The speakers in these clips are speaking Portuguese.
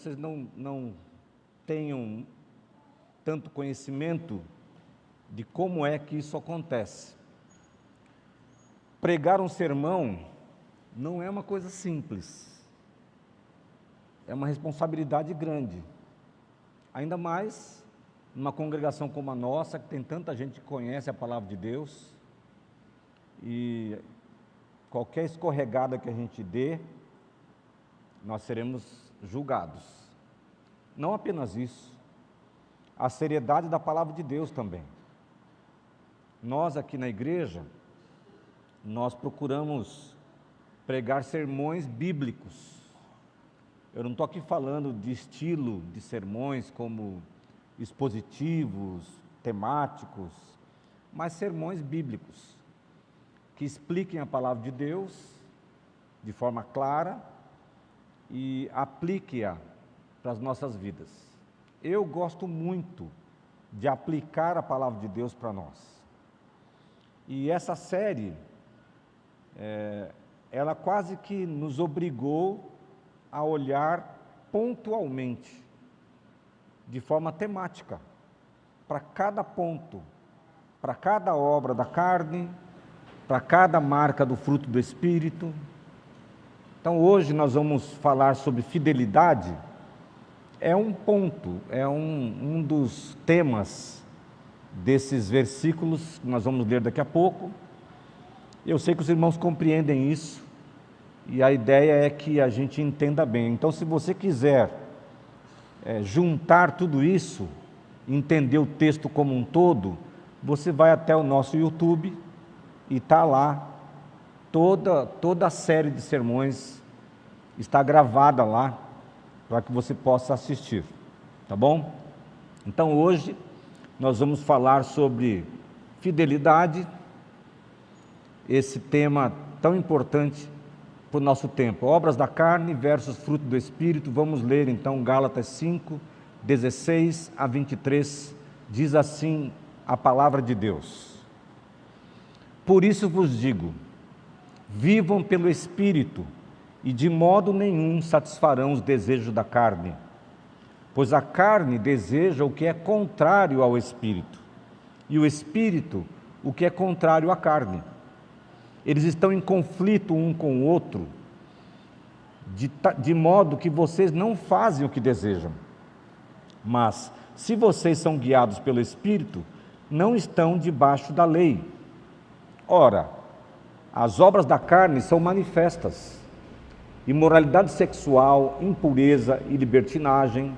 vocês não tenham tanto conhecimento de como é que isso acontece. Pregar um sermão não é uma coisa simples, é uma responsabilidade grande, ainda mais numa congregação como a nossa, que tem tanta gente que conhece a palavra de Deus, e qualquer escorregada que a gente dê, nós seremos julgados. Não apenas isso, a seriedade da palavra de Deus também. Nós aqui na igreja, nós procuramos pregar sermões bíblicos. Eu não estou aqui falando de estilo de sermões como expositivos, temáticos, mas sermões bíblicos, que expliquem a palavra de Deus de forma clara e aplique-a para as nossas vidas. Eu gosto muito de aplicar a palavra de Deus para nós. E essa série, ela quase que nos obrigou a olhar pontualmente, de forma temática, para cada ponto, para cada obra da carne, para cada marca do fruto do Espírito. Então hoje nós vamos falar sobre fidelidade. É um ponto, é um dos temas desses versículos que nós vamos ler daqui a pouco. Eu sei que os irmãos compreendem isso, e a ideia é que a gente entenda bem. Então, se você quiser juntar tudo isso, entender o texto como um todo, você vai até o nosso YouTube e está lá, toda a série de sermões está gravada lá, para que você possa assistir, tá bom? Então hoje nós vamos falar sobre fidelidade, esse tema tão importante para o nosso tempo. Obras da carne versus fruto do Espírito. Vamos ler então Gálatas 5, 16 a 23, diz assim a palavra de Deus: Por isso vos digo, vivam pelo Espírito, e de modo nenhum satisfarão os desejos da carne, pois a carne deseja o que é contrário ao Espírito, e o Espírito o que é contrário à carne. Eles estão em conflito um com o outro, de modo que vocês não fazem o que desejam. Mas, se vocês são guiados pelo Espírito, não estão debaixo da lei. Ora, as obras da carne são manifestas: imoralidade sexual, impureza e libertinagem,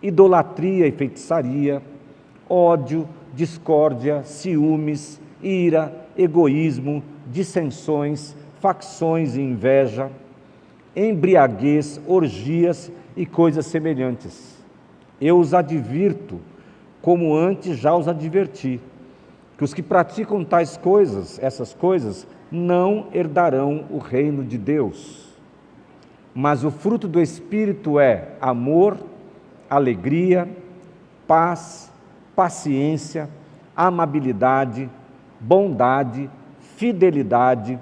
idolatria e feitiçaria, ódio, discórdia, ciúmes, ira, egoísmo, dissensões, facções e inveja, embriaguez, orgias e coisas semelhantes. Eu os advirto, como antes já os adverti, que os que praticam essas coisas, não herdarão o reino de Deus. Mas o fruto do Espírito é amor, alegria, paz, paciência, amabilidade, bondade, fidelidade,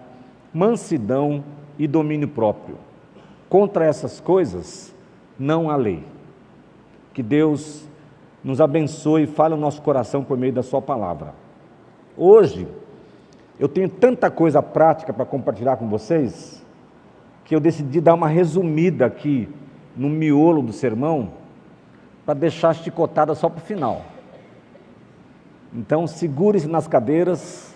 mansidão e domínio próprio. Contra essas coisas não há lei. Que Deus nos abençoe e fale no nosso coração por meio da sua palavra. Hoje, eu tenho tanta coisa prática para compartilhar com vocês, que eu decidi dar uma resumida aqui no miolo do sermão, para deixar chicotada só para o final. Então segure-se nas cadeiras,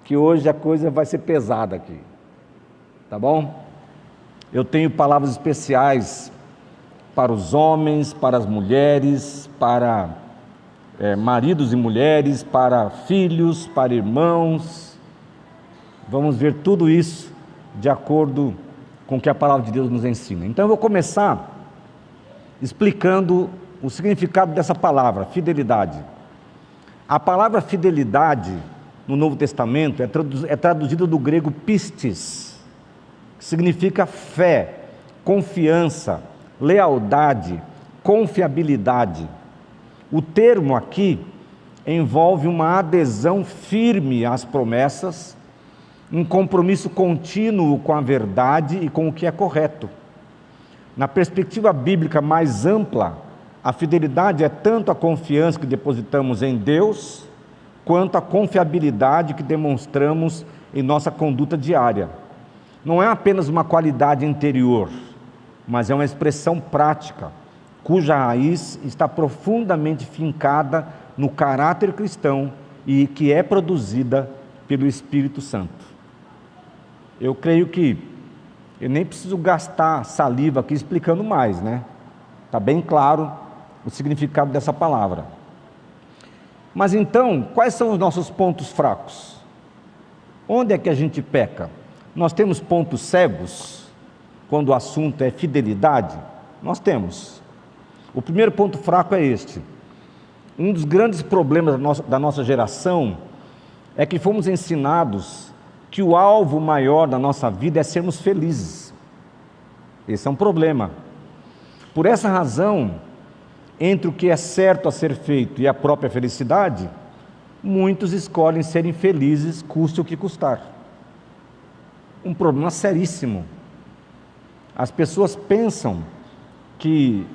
que hoje a coisa vai ser pesada aqui, tá bom? Eu tenho palavras especiais para os homens, para as mulheres, para maridos e mulheres, para filhos, para irmãos. Vamos ver tudo isso de acordo com o que a palavra de Deus nos ensina. Então eu vou começar explicando o significado dessa palavra, fidelidade. A palavra fidelidade no Novo Testamento é traduzida do grego pistis, que significa fé, confiança, lealdade, confiabilidade. O termo aqui envolve uma adesão firme às promessas, um compromisso contínuo com a verdade e com o que é correto. Na perspectiva bíblica mais ampla, a fidelidade é tanto a confiança que depositamos em Deus, quanto a confiabilidade que demonstramos em nossa conduta diária. Não é apenas uma qualidade interior, mas é uma expressão prática, cuja raiz está profundamente fincada no caráter cristão e que é produzida pelo Espírito Santo. Eu creio que eu nem preciso gastar saliva aqui explicando mais, né? Está bem claro o significado dessa palavra. Mas então, quais são os nossos pontos fracos? Onde é que a gente peca? Nós temos pontos cegos quando o assunto é fidelidade? Nós temos. O primeiro ponto fraco é este. Um dos grandes problemas da nossa geração é que fomos ensinados que o alvo maior da nossa vida é sermos felizes. Esse é um problema. Por essa razão, entre o que é certo a ser feito e a própria felicidade, muitos escolhem serem felizes, custe o que custar. Um problema seríssimo. As pessoas pensam que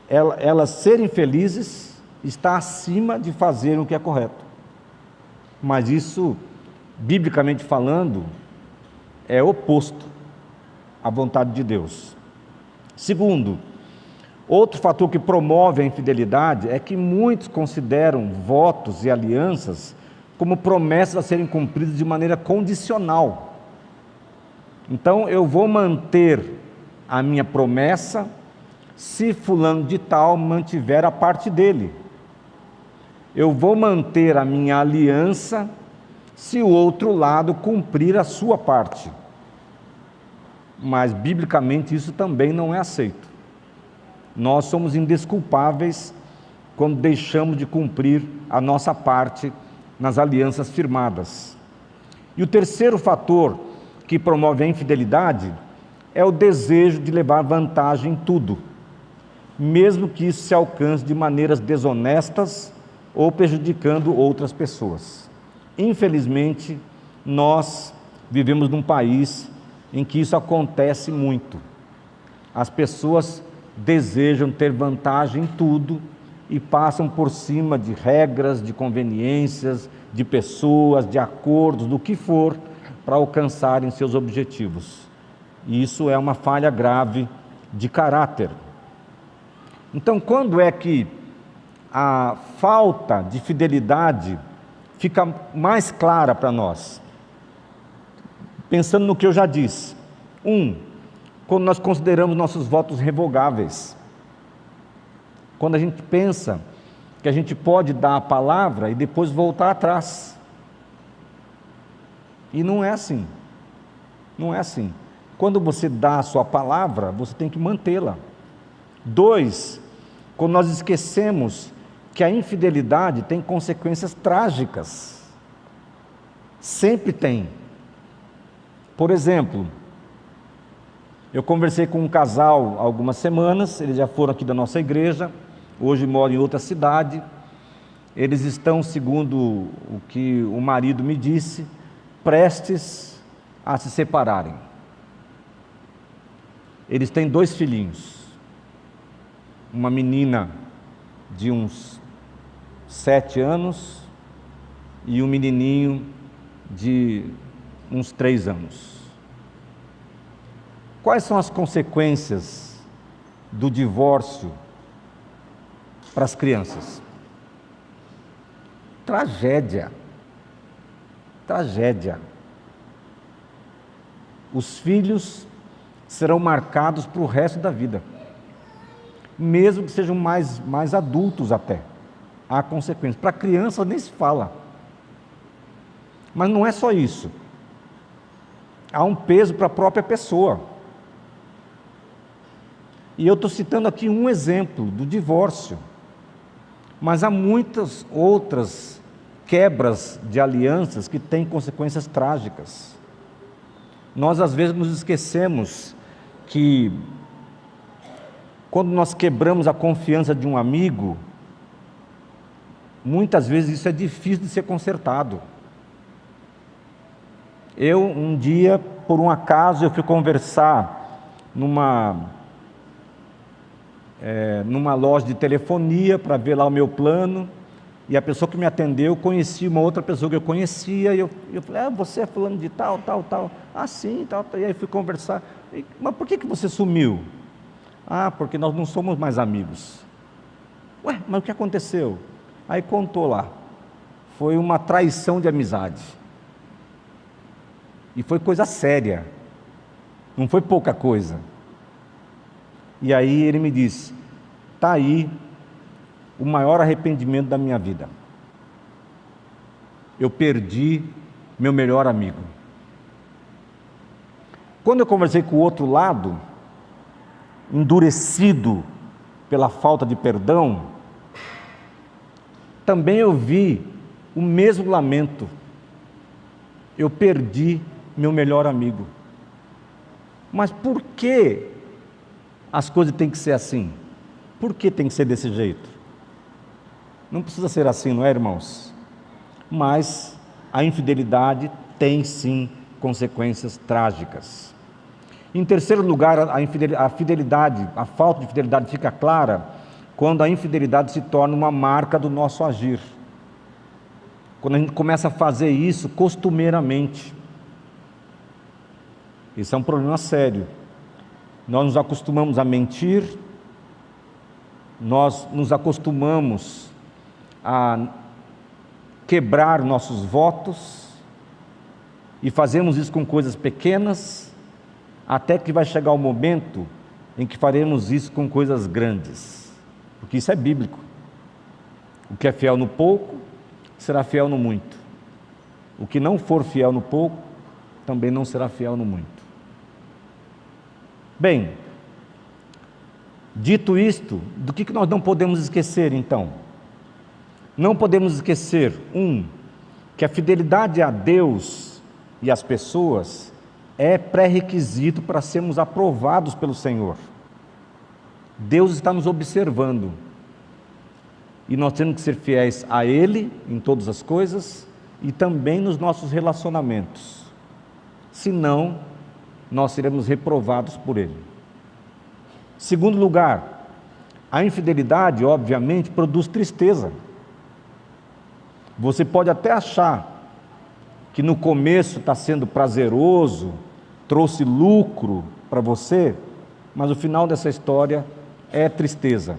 elas serem felizes está acima de fazer o que é correto. Mas isso, biblicamente falando, é oposto à vontade de Deus. Segundo, outro fator que promove a infidelidade é que muitos consideram votos e alianças como promessas a serem cumpridas de maneira condicional. Então, eu vou manter a minha promessa se fulano de tal mantiver a parte dele. Eu vou manter a minha aliança se o outro lado cumprir a sua parte. Mas, biblicamente, isso também não é aceito. Nós somos indesculpáveis quando deixamos de cumprir a nossa parte nas alianças firmadas. E o terceiro fator que promove a infidelidade é o desejo de levar vantagem em tudo, mesmo que isso se alcance de maneiras desonestas ou prejudicando outras pessoas. Infelizmente, nós vivemos num país em que isso acontece muito. As pessoas desejam ter vantagem em tudo e passam por cima de regras, de conveniências, de pessoas, de acordos, do que for, para alcançarem seus objetivos. E isso é uma falha grave de caráter. Então, quando é que a falta de fidelidade fica mais clara para nós? Pensando no que eu já disse. Quando nós consideramos nossos votos revogáveis. Quando a gente pensa que a gente pode dar a palavra e depois voltar atrás. E não é assim. Não é assim. Quando você dá a sua palavra, você tem que mantê-la. 2, quando nós esquecemos que a infidelidade tem consequências trágicas. Sempre tem. Por exemplo, eu conversei com um casal há algumas semanas, eles já foram aqui da nossa igreja, hoje moram em outra cidade. Eles estão, segundo o que o marido me disse, prestes a se separarem. Eles têm 2 filhinhos, uma menina de uns 7 anos e um menininho de uns 3 anos. Quais são as consequências do divórcio para as crianças? Tragédia. Tragédia. Os filhos serão marcados para o resto da vida, mesmo que sejam mais adultos até. Há consequências. Para a criança nem se fala. Mas não é só isso. Há um peso para a própria pessoa. E eu estou citando aqui um exemplo do divórcio. Mas há muitas outras quebras de alianças que têm consequências trágicas. Nós às vezes nos esquecemos que quando nós quebramos a confiança de um amigo, muitas vezes isso é difícil de ser consertado. Um dia, por um acaso, eu fui conversar numa loja de telefonia para ver lá o meu plano, e a pessoa que me atendeu conhecia uma outra pessoa que eu conhecia, e eu falei, você é fulano de tal, tal, tal, sim, tal, tal. E aí fui conversar, mas por que você sumiu? Porque nós não somos mais amigos. Ué, mas o que aconteceu? Aí contou lá, foi uma traição de amizade, e foi coisa séria, não foi pouca coisa. E aí ele me disse, está aí o maior arrependimento da minha vida. Eu perdi meu melhor amigo. Quando eu conversei com o outro lado, endurecido pela falta de perdão, também eu vi o mesmo lamento. Eu perdi meu melhor amigo. Mas por que as coisas têm que ser assim? Por que tem que ser desse jeito? Não precisa ser assim, não é, irmãos? Mas a infidelidade tem sim consequências trágicas. Em terceiro lugar, a fidelidade, a falta de fidelidade fica clara quando a infidelidade se torna uma marca do nosso agir. Quando a gente começa a fazer isso costumeiramente. Isso é um problema sério. Nós nos acostumamos a mentir, nós nos acostumamos a quebrar nossos votos, e fazemos isso com coisas pequenas, até que vai chegar o momento em que faremos isso com coisas grandes, porque isso é bíblico. O que é fiel no pouco, será fiel no muito. O que não for fiel no pouco, também não será fiel no muito. Bem, dito isto, do que nós não podemos esquecer então? Não podemos esquecer, que a fidelidade a Deus e às pessoas é pré-requisito para sermos aprovados pelo Senhor. Deus está nos observando, e nós temos que ser fiéis a Ele em todas as coisas, e também nos nossos relacionamentos, senão nós seremos reprovados por Ele. Segundo lugar, a infidelidade, obviamente, produz tristeza. Você pode até achar que no começo está sendo prazeroso, trouxe lucro para você, mas o final dessa história é tristeza,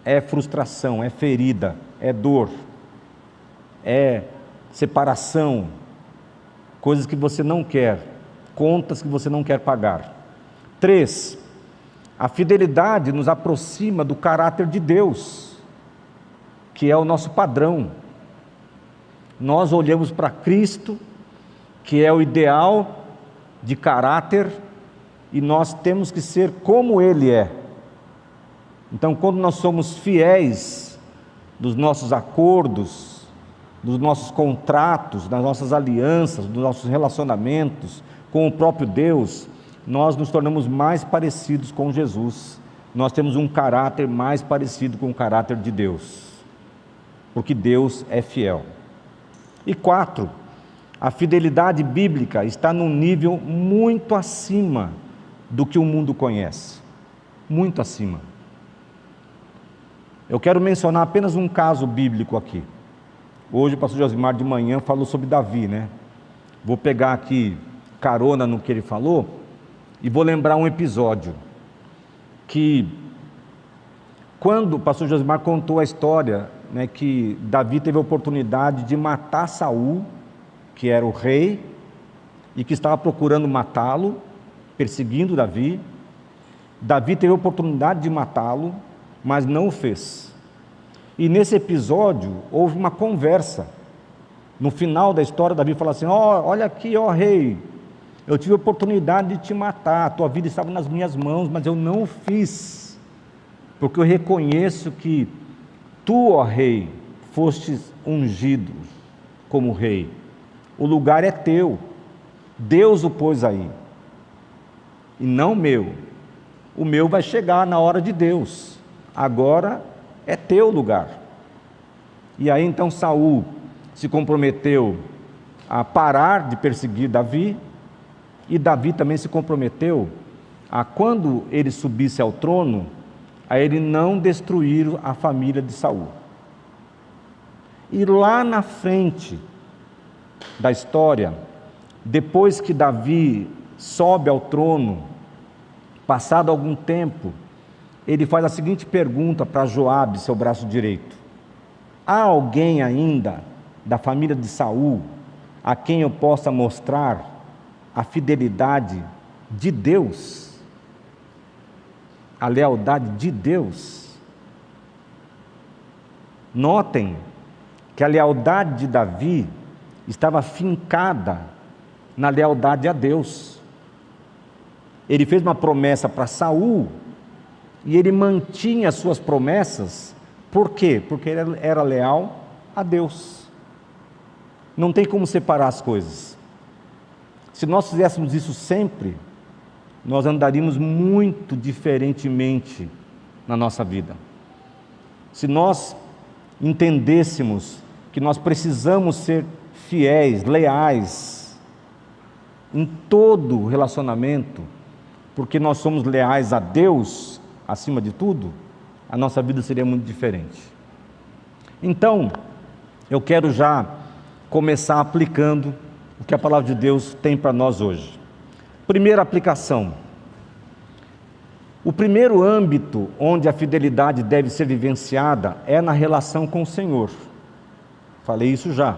é frustração, é ferida, é dor, é separação, coisas que você não quer, contas que você não quer pagar. 3, a fidelidade nos aproxima do caráter de Deus, que é o nosso padrão. Nós olhamos para Cristo, que é o ideal de caráter, e nós temos que ser como Ele é. Então, quando nós somos fiéis dos nossos acordos, dos nossos contratos, das nossas alianças, dos nossos relacionamentos com o próprio Deus, nós nos tornamos mais parecidos com Jesus. Nós temos um caráter mais parecido com o caráter de Deus, porque Deus é fiel. E 4, a fidelidade bíblica está num nível muito acima do que o mundo conhece, muito acima. Eu quero mencionar apenas um caso bíblico aqui. Hoje o pastor Josimar de manhã falou sobre Davi, né? Vou pegar aqui carona no que ele falou e vou lembrar um episódio que, quando o pastor Josimar contou a história, né, que Davi teve a oportunidade de matar Saul, que era o rei, e que estava procurando matá-lo, perseguindo Davi. Davi teve a oportunidade de matá-lo, mas não o fez. E nesse episódio houve uma conversa. No final da história, Davi falou assim: olha aqui, rei, eu tive a oportunidade de te matar, a tua vida estava nas minhas mãos, mas eu não o fiz, porque eu reconheço que tu, ó rei, fostes ungido como rei, o lugar é teu, Deus o pôs aí, e não meu. O meu vai chegar na hora de Deus, agora é teu lugar. E aí então Saul se comprometeu a parar de perseguir Davi, e Davi também se comprometeu a quando ele subisse ao trono, a ele não destruir a família de Saul. E lá na frente da história, depois que Davi sobe ao trono, passado algum tempo, ele faz a seguinte pergunta para Joabe, seu braço direito: há alguém ainda da família de Saul a quem eu possa mostrar a fidelidade de Deus? A lealdade de Deus? Notem que a lealdade de Davi estava fincada na lealdade a Deus. Ele fez uma promessa para Saul e ele mantinha suas promessas. Por quê? Porque ele era leal a Deus. Não tem como separar as coisas. Se nós fizéssemos isso sempre, nós andaríamos muito diferentemente na nossa vida. Se nós entendêssemos que nós precisamos ser fiéis, leais, em todo relacionamento, porque nós somos leais a Deus, acima de tudo, a nossa vida seria muito diferente. Então, eu quero já começar aplicando o que a palavra de Deus tem para nós hoje. Primeira aplicação. O primeiro âmbito onde a fidelidade deve ser vivenciada é na relação com o Senhor. Falei isso já.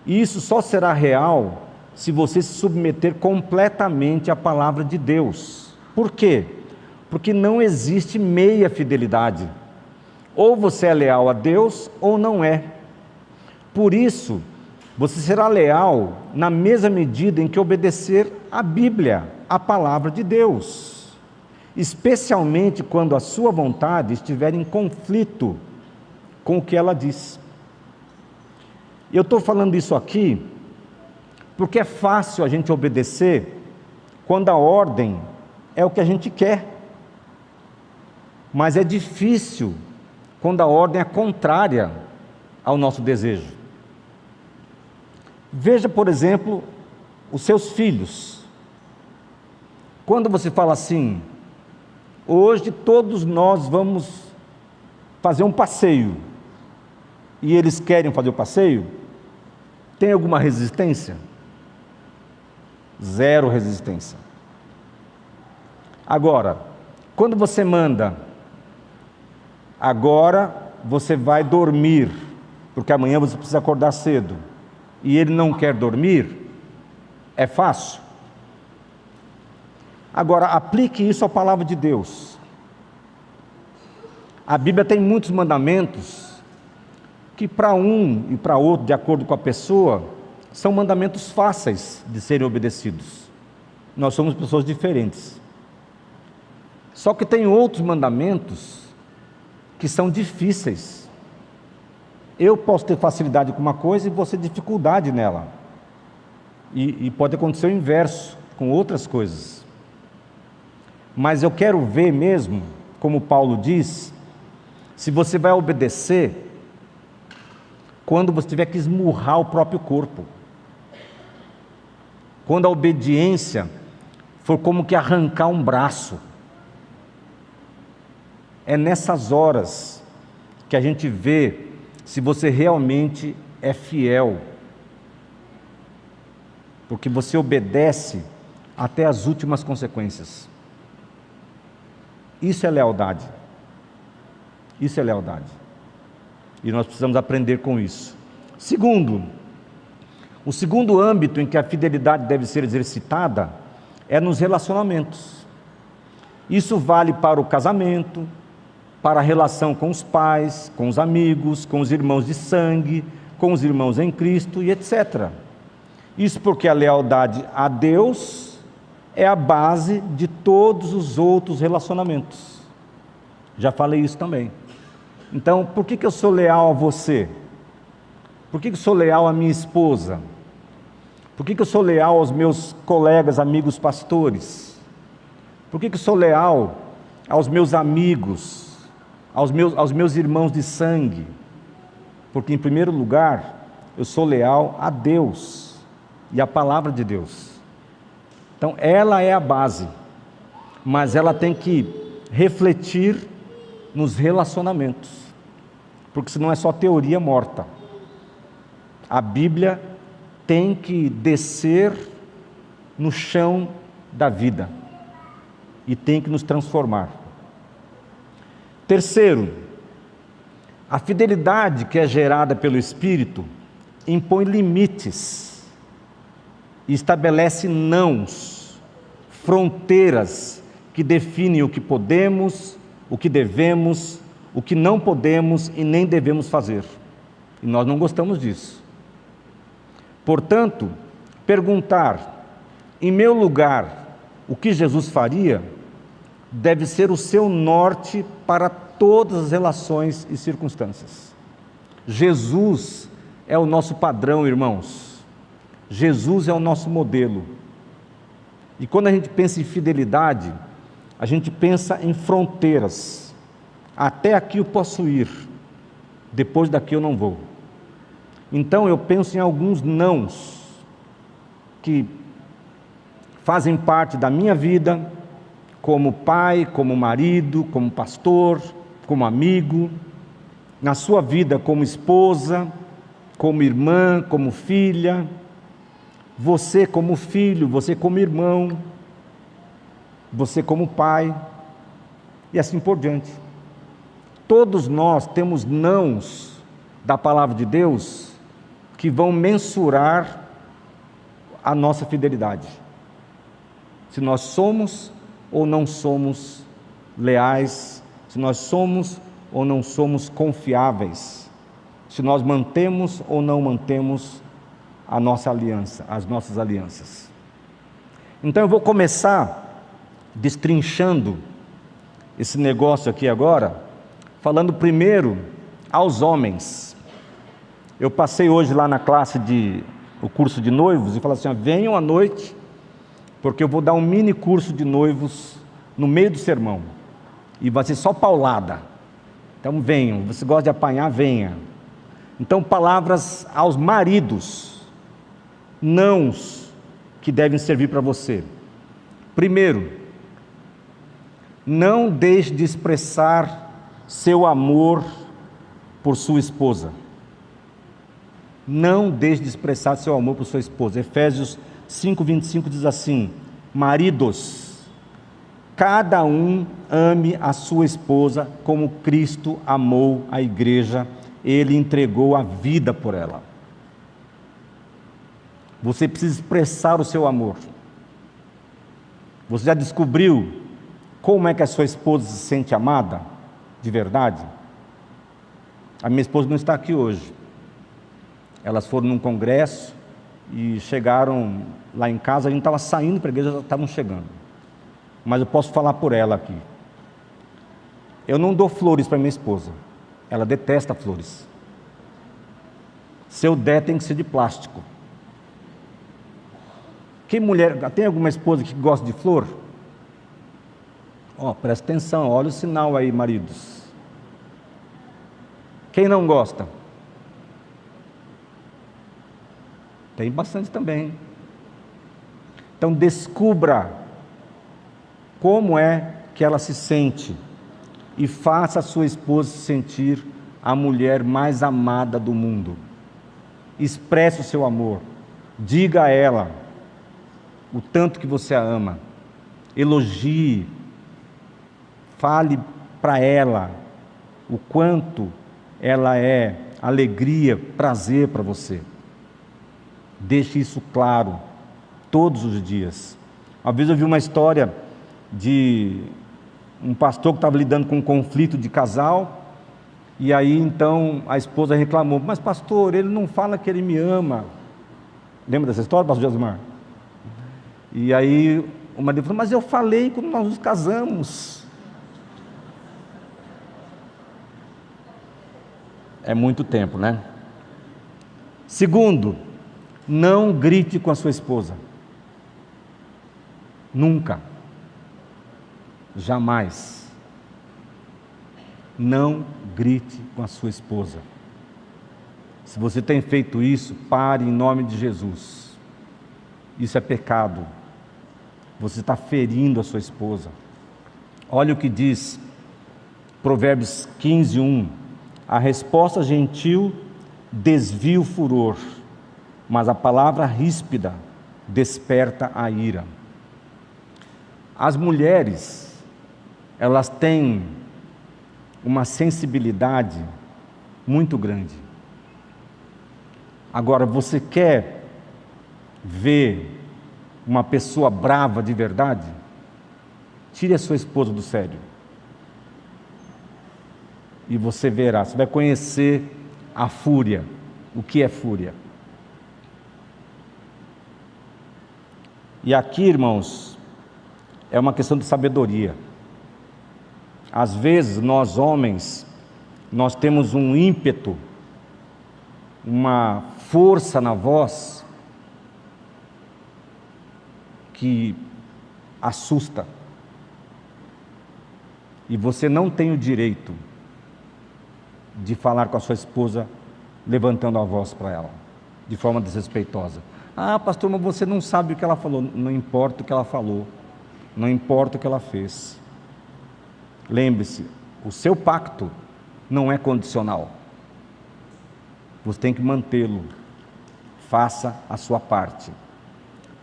E isso só será real se você se submeter completamente à palavra de Deus. Por quê? Porque não existe meia fidelidade. Ou você é leal a Deus ou não é. Por isso, você será leal na mesma medida em que obedecer a Bíblia, a palavra de Deus, especialmente quando a sua vontade estiver em conflito com o que ela diz. Eu estou falando isso aqui porque é fácil a gente obedecer quando a ordem é o que a gente quer, mas é difícil quando a ordem é contrária ao nosso desejo. Veja, por exemplo, os seus filhos. Quando você fala assim: hoje todos nós vamos fazer um passeio, e eles querem fazer o passeio, tem alguma resistência? Zero resistência. Agora, quando você manda: agora você vai dormir, porque amanhã você precisa acordar cedo, e ele não quer dormir, é fácil? Agora, aplique isso à palavra de Deus. A Bíblia tem muitos mandamentos que para um e para outro, de acordo com a pessoa, são mandamentos fáceis de serem obedecidos. Nós somos pessoas diferentes. Só que tem outros mandamentos que são difíceis. Eu posso ter facilidade com uma coisa e você dificuldade nela. E pode acontecer o inverso com outras coisas. Mas eu quero ver mesmo, como Paulo diz, se você vai obedecer quando você tiver que esmurrar o próprio corpo. Quando a obediência for como que arrancar um braço. É nessas horas que a gente vê se você realmente é fiel, porque você obedece até as últimas consequências. Isso é lealdade. Isso é lealdade. E nós precisamos aprender com isso. Segundo, o segundo âmbito em que a fidelidade deve ser exercitada é nos relacionamentos. Isso vale para o casamento, para a relação com os pais, com os amigos, com os irmãos de sangue, com os irmãos em Cristo e etc. Isso porque a lealdade a Deus é a base de todos os outros relacionamentos. Já falei isso também. Então, por que eu sou leal a você? Por que eu sou leal à minha esposa? Por que eu sou leal aos meus colegas, amigos pastores? Por que eu sou leal aos meus amigos, aos meus irmãos de sangue? Porque, em primeiro lugar, eu sou leal a Deus e à palavra de Deus. Então, ela é a base. mas ela tem que refletir nos relacionamentos, porque senão é só teoria morta. A Bíblia tem que descer no chão da vida e tem que nos transformar. Terceiro, a fidelidade que é gerada pelo Espírito impõe limites e estabelece nãos, fronteiras que definem o que podemos, o que devemos, o que não podemos e nem devemos fazer. E nós não gostamos disso. Portanto, perguntar, em meu lugar, o que Jesus faria, deve ser o seu norte para todas as relações e circunstâncias. Jesus é o nosso padrão, irmãos. Jesus é o nosso modelo. E quando a gente pensa em fidelidade, a gente pensa em fronteiras. Até aqui eu posso ir, depois daqui eu não vou. Então eu penso em alguns nãos que fazem parte da minha vida, como pai, como marido, como pastor, como amigo, na sua vida como esposa, como irmã, como filha, você como filho, você como irmão, você como pai, e assim por diante. Todos nós temos nãos da palavra de Deus que vão mensurar a nossa fidelidade. Se nós somos ou não somos leais, se nós somos ou não somos confiáveis, se nós mantemos ou não mantemos a nossa aliança, as nossas alianças. Então eu vou começar destrinchando esse negócio aqui agora, falando primeiro aos homens. Eu passei hoje lá na classe o curso de noivos e falei assim, venham à noite, porque eu vou dar um mini curso de noivos no meio do sermão, e vai ser só paulada. Então venham, você gosta de apanhar, venha. Então palavras aos maridos, nãos que devem servir para você. Primeiro, não deixe de expressar seu amor por sua esposa. Não deixe de expressar seu amor por sua esposa. Efésios 5:25 diz assim: maridos, cada um ame a sua esposa como Cristo amou a igreja, ele entregou a vida por ela. Você precisa expressar o seu amor. Você já descobriu como é que a sua esposa se sente amada de verdade? A minha esposa não está aqui hoje. Elas foram num congresso e chegaram lá em casa, a gente estava saindo para a igreja, já estavam chegando. Mas eu posso falar por ela aqui. Eu não dou flores para minha esposa. Ela detesta flores. Se eu der, tem que ser de plástico. Tem alguma esposa que gosta de flor? Presta atenção, olha o sinal aí, maridos. Quem não gosta? Tem bastante também. Então descubra como é que ela se sente e faça a sua esposa se sentir a mulher mais amada do mundo. Expresse o seu amor, diga a ela o tanto que você a ama, elogie, fale para ela o quanto ela é alegria, prazer para você. Deixe isso claro todos os dias. Uma vez eu vi uma história de um pastor que estava lidando com um conflito de casal, e aí então a esposa reclamou: mas pastor, ele não fala que ele me ama. Lembra dessa história, pastor Josmar? E aí o marido falou: mas eu falei quando nós nos casamos. É muito tempo, né? Segundo, não grite com a sua esposa. Nunca. Jamais. Não grite com a sua esposa. Se você tem feito isso, pare em nome de Jesus. Isso é pecado. Você está ferindo a sua esposa. Olha o que diz Provérbios 15:1. A resposta gentil desvia o furor, mas a palavra ríspida desperta a ira. As mulheres, elas têm uma sensibilidade muito grande. Agora, você quer ver uma pessoa brava de verdade? Tire a sua esposa do sério. E você verá, você vai conhecer a fúria. O que é fúria? E aqui, irmãos, é uma questão de sabedoria. Às vezes, nós homens, nós temos um ímpeto, uma força na voz que assusta. E você não tem o direito de falar com a sua esposa levantando a voz para ela, de forma desrespeitosa. Ah, pastor, mas você não sabe o que ela falou. Não importa o que ela falou, não importa o que ela fez. Lembre-se, o seu pacto não é condicional. Você tem que mantê-lo. Faça a sua parte.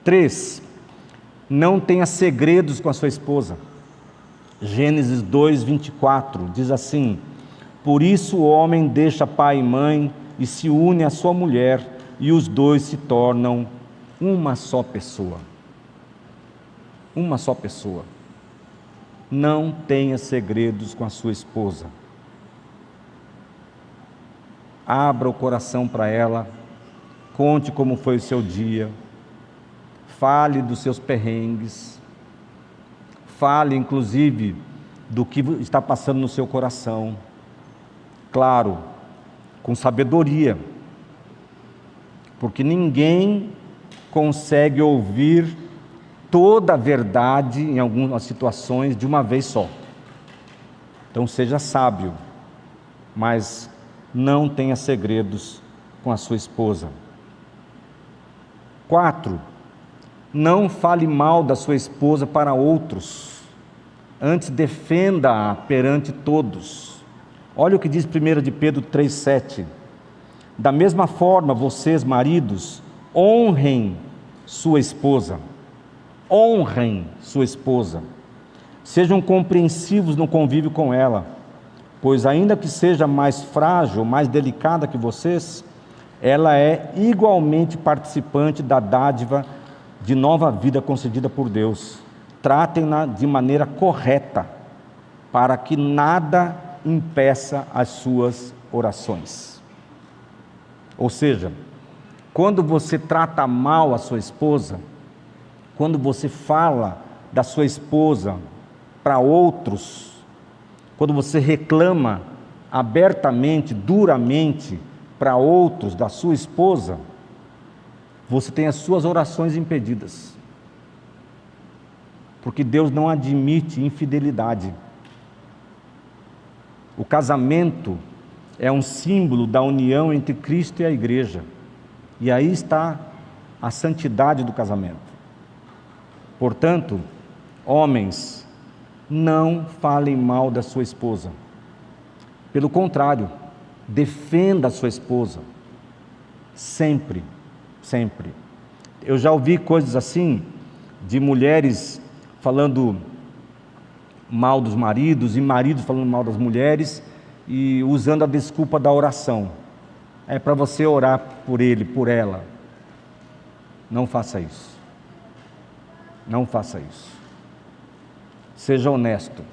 3. Não tenha segredos com a sua esposa. Gênesis 2:24 diz assim: por isso o homem deixa pai e mãe e se une à sua mulher, e os dois se tornam uma só pessoa. Uma só pessoa. Não tenha segredos com a sua esposa. Abra o coração para ela, conte como foi o seu dia, fale dos seus perrengues, fale inclusive do que está passando no seu coração. Claro, com sabedoria, porque ninguém consegue ouvir toda a verdade em algumas situações de uma vez só. Então seja sábio, mas não tenha segredos com a sua esposa. 4. Não fale mal da sua esposa para outros, antes defenda-a perante todos. Olha o que diz 1 de Pedro 3,7. Da mesma forma, vocês, maridos, honrem sua esposa. Honrem sua esposa. Sejam compreensivos no convívio com ela, pois ainda que seja mais frágil, mais delicada que vocês, ela é igualmente participante da dádiva de nova vida concedida por Deus. Tratem-na de maneira correta, para que nada impeça as suas orações. Ou seja, quando você trata mal a sua esposa, quando você fala da sua esposa para outros, quando você reclama abertamente, duramente para outros da sua esposa, você tem as suas orações impedidas. Porque Deus não admite infidelidade. O casamento é um símbolo da união entre Cristo e a igreja. E aí está a santidade do casamento. Portanto, homens, não falem mal da sua esposa. Pelo contrário, defenda a sua esposa. Sempre, sempre. Eu já ouvi coisas assim, de mulheres falando mal dos maridos, e maridos falando mal das mulheres, e usando a desculpa da oração. É para você orar por ele, por ela. Não faça isso. Não faça isso. Seja honesto.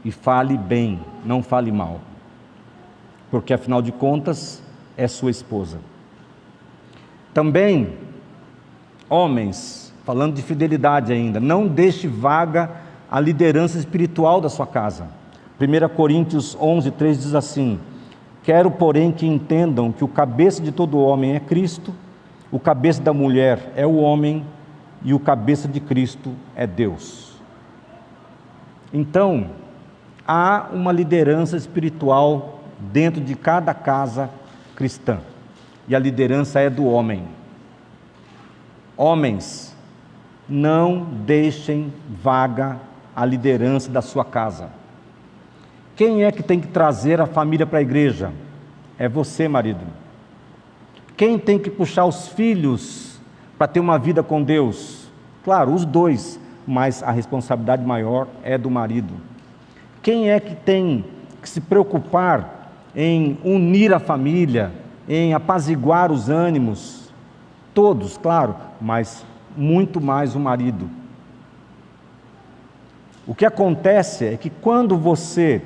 E fale bem, não fale mal. Porque afinal de contas, é sua esposa. Também, homens, falando de fidelidade ainda, não deixe vaga a liderança espiritual da sua casa. 1 Coríntios 11:3 diz assim: quero, porém, que entendam que o cabeça de todo homem é Cristo, o cabeça da mulher é o homem, e o cabeça de Cristo é Deus. Então, há uma liderança espiritual dentro de cada casa cristã, e a liderança é do homem. Homens, não deixem vaga a liderança da sua casa. Quem é que tem que trazer a família para a igreja? É você, marido. Quem tem que puxar os filhos para ter uma vida com Deus? Claro, os dois, mas a responsabilidade maior é do marido. Quem é que tem que se preocupar em unir a família, em apaziguar os ânimos? Todos, claro, mas muito mais o marido. O que acontece é que quando você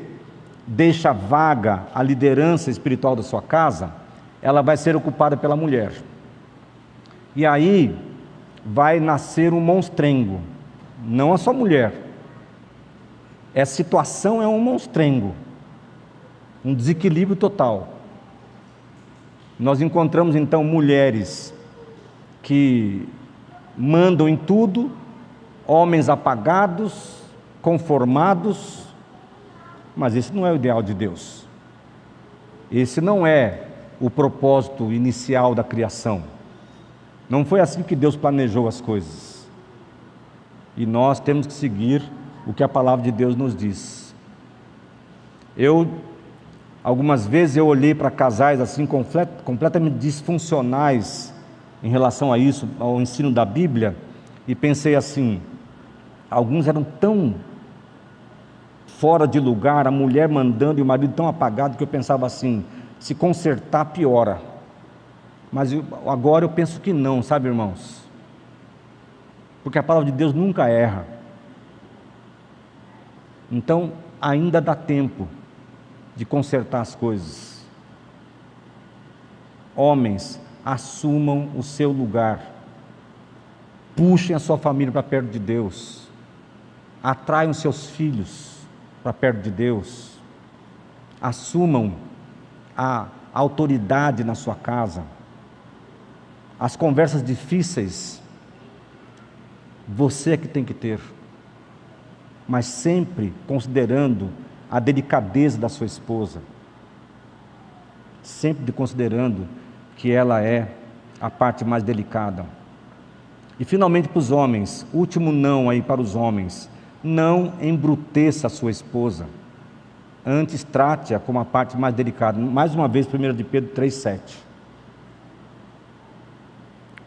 deixa vaga a liderança espiritual da sua casa, ela vai ser ocupada pela mulher. E aí vai nascer um monstrengo, não a sua mulher. Essa situação é um monstrengo, um desequilíbrio total. Nós encontramos então mulheres que mandam em tudo, homens apagados, conformados, mas esse não é o ideal de Deus. Esse não é o propósito inicial da criação. Não foi assim que Deus planejou as coisas. E nós temos que seguir o que a palavra de Deus nos diz. Algumas vezes eu olhei para casais assim completamente disfuncionais em relação a isso, ao ensino da Bíblia, e pensei assim, alguns eram tão fora de lugar, a mulher mandando e o marido tão apagado, que eu pensava assim, se consertar piora. Mas agora eu penso que não, sabe, irmãos? Porque a palavra de Deus nunca erra. Então ainda dá tempo de consertar as coisas. Homens, assumam o seu lugar, puxem a sua família para perto de Deus, atraiam seus filhos para perto de Deus, assumam a autoridade na sua casa. As conversas difíceis, você é que tem que ter, mas sempre considerando a delicadeza da sua esposa, sempre considerando que ela é a parte mais delicada. E finalmente para os homens, último não aí para os homens, não embruteça a sua esposa, antes trate-a como a parte mais delicada. Mais uma vez, 1 de Pedro 3,7.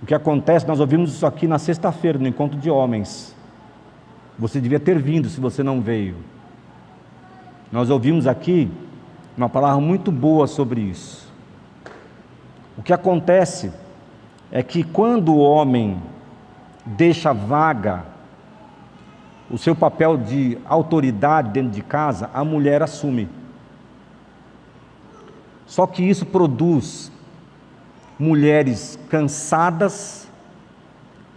O que acontece, nós ouvimos isso aqui na sexta-feira, no encontro de homens. Você devia ter vindo se você não veio. Nós ouvimos aqui uma palavra muito boa sobre isso. O que acontece é que quando o homem deixa vaga o seu papel de autoridade dentro de casa, a mulher assume. Só que isso produz mulheres cansadas,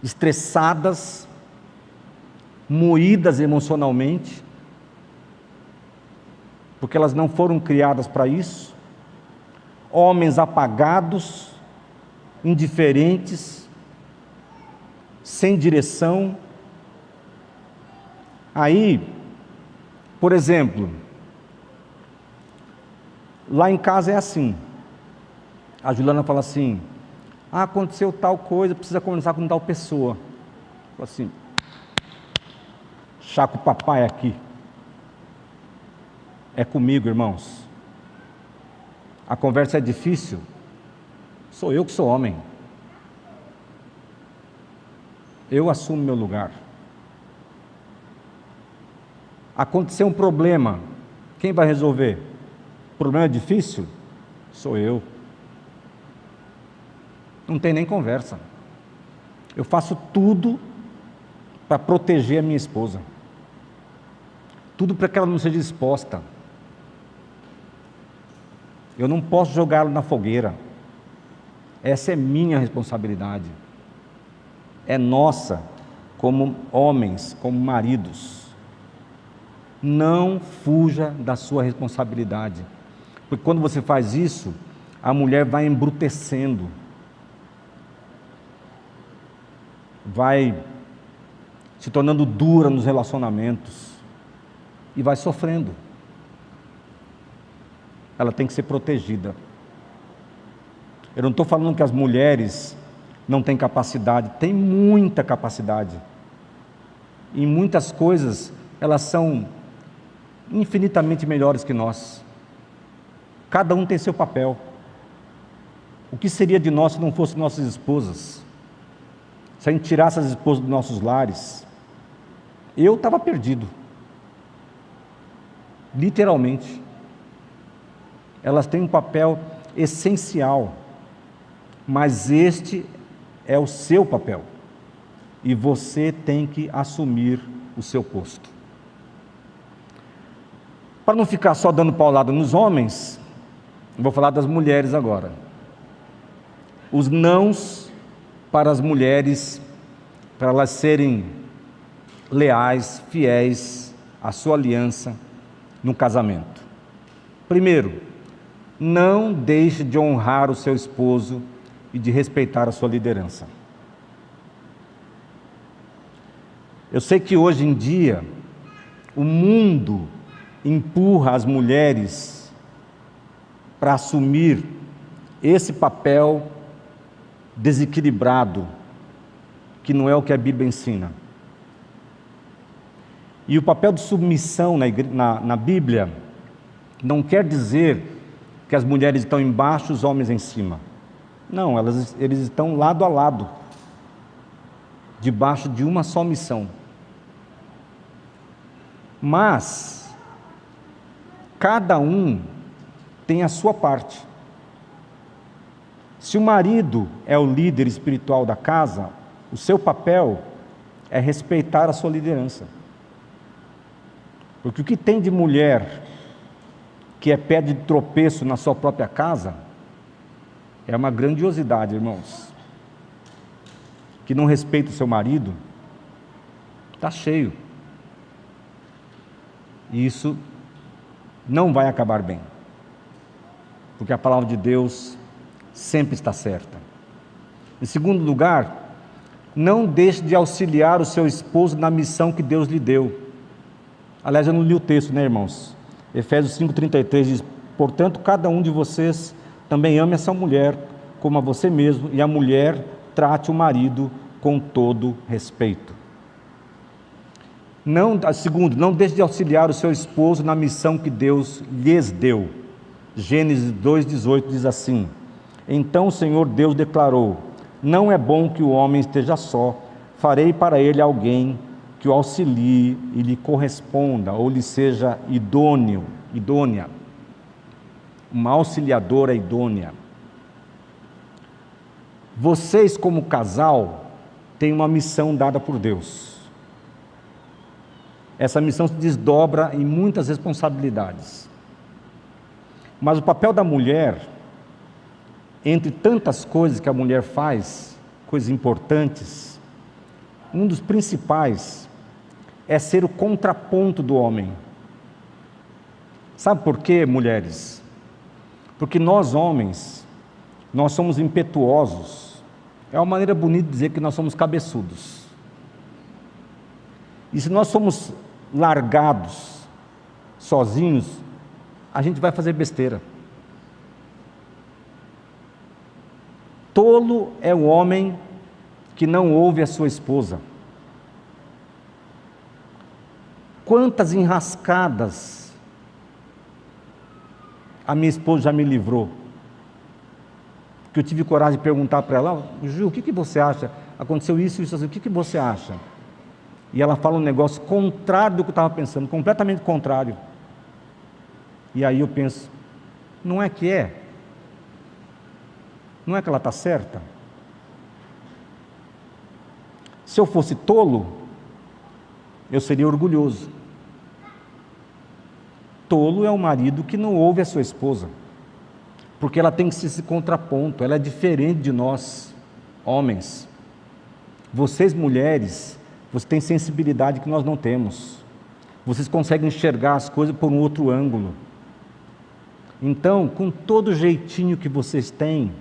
estressadas, moídas emocionalmente, porque elas não foram criadas para isso, homens apagados, indiferentes, sem direção. Aí, por exemplo, lá em casa é assim, a Juliana fala assim, aconteceu tal coisa, precisa conversar com tal pessoa. Fala assim, chá com o papai aqui. É comigo, irmãos. A conversa é difícil, sou eu que sou homem. Eu assumo meu lugar. Aconteceu um problema, quem vai resolver? O problema é difícil? Sou eu. Não tem nem conversa. Eu faço tudo para proteger a minha esposa. Tudo para que ela não seja exposta. Eu não posso jogá-la na fogueira. Essa é minha responsabilidade. É nossa, como homens, como maridos. Não fuja da sua responsabilidade. Porque quando você faz isso, a mulher vai embrutecendo. Vai se tornando dura nos relacionamentos. E vai sofrendo. Ela tem que ser protegida. Eu não estou falando que as mulheres não têm capacidade, têm muita capacidade. Em muitas coisas elas são infinitamente melhores que nós. Cada um tem seu papel. O que seria de nós se não fossem nossas esposas? Se a gente tirasse as esposas dos nossos lares? Eu estava perdido. Literalmente. Elas têm um papel essencial, mas este é o seu papel. E você tem que assumir o seu posto. Para não ficar só dando paulada nos homens, vou falar das mulheres agora. Os nãos para as mulheres, para elas serem leais, fiéis à sua aliança no casamento. Primeiro, não deixe de honrar o seu esposo e de respeitar a sua liderança. Eu sei que hoje em dia o mundo empurra as mulheres para assumir esse papel desequilibrado, que não é o que a Bíblia ensina. E o papel de submissão na Bíblia não quer dizer que as mulheres estão embaixo e os homens em cima. Não, eles estão lado a lado, debaixo de uma só missão. Mas cada um tem a sua parte. Se o marido é o líder espiritual da casa, o seu papel é respeitar a sua liderança. Porque o que tem de mulher que é pedra de tropeço na sua própria casa é uma grandiosidade, irmãos. Que não respeita o seu marido, está cheio. E isso não vai acabar bem. Porque a palavra de Deus sempre está certa. Em segundo lugar, não deixe de auxiliar o seu esposo na missão que Deus lhe deu. Aliás, eu não li o texto, né, irmãos? Efésios 5,33 diz: portanto, cada um de vocês também ame essa mulher como a você mesmo, e a mulher trate o marido com todo respeito. Segundo, não deixe de auxiliar o seu esposo na missão que Deus lhes deu. Gênesis 2,18 diz assim: então o Senhor Deus declarou: não é bom que o homem esteja só, farei para ele alguém que o auxilie e lhe corresponda, ou lhe seja idônea, uma auxiliadora idônea. Vocês, como casal, têm uma missão dada por Deus. Essa missão se desdobra em muitas responsabilidades. Mas o papel da mulher, entre tantas coisas que a mulher faz, coisas importantes, um dos principais é ser o contraponto do homem. Sabe por quê, mulheres? Porque nós, homens, nós somos impetuosos. É uma maneira bonita de dizer que nós somos cabeçudos. E se nós somos largados, sozinhos, a gente vai fazer besteira. Tolo é o homem que não ouve a sua esposa. Quantas enrascadas a minha esposa já me livrou, que eu tive coragem de perguntar para ela: Ju, o que você acha? Aconteceu isso, isso, assim, o que você acha? E ela fala um negócio contrário do que eu estava pensando, completamente contrário. E aí eu penso: não é que é? Não é que ela está certa? Se eu fosse tolo, eu seria orgulhoso. Tolo é o marido que não ouve a sua esposa, porque ela tem que ser esse contraponto, ela é diferente de nós, homens. Vocês, mulheres, vocês têm sensibilidade que nós não temos. Vocês conseguem enxergar as coisas por um outro ângulo. Então, com todo o jeitinho que vocês têm,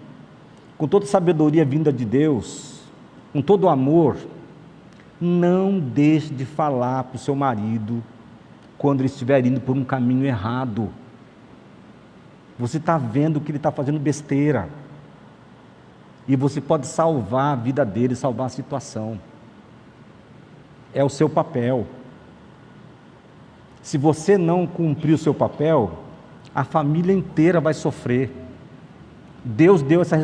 com toda a sabedoria vinda de Deus, com todo o amor, não deixe de falar para o seu marido quando ele estiver indo por um caminho errado. Você está vendo que ele está fazendo besteira, e você pode salvar a vida dele, salvar a situação. É o seu papel. Se você não cumprir o seu papel, a família inteira vai sofrer. Deus deu essa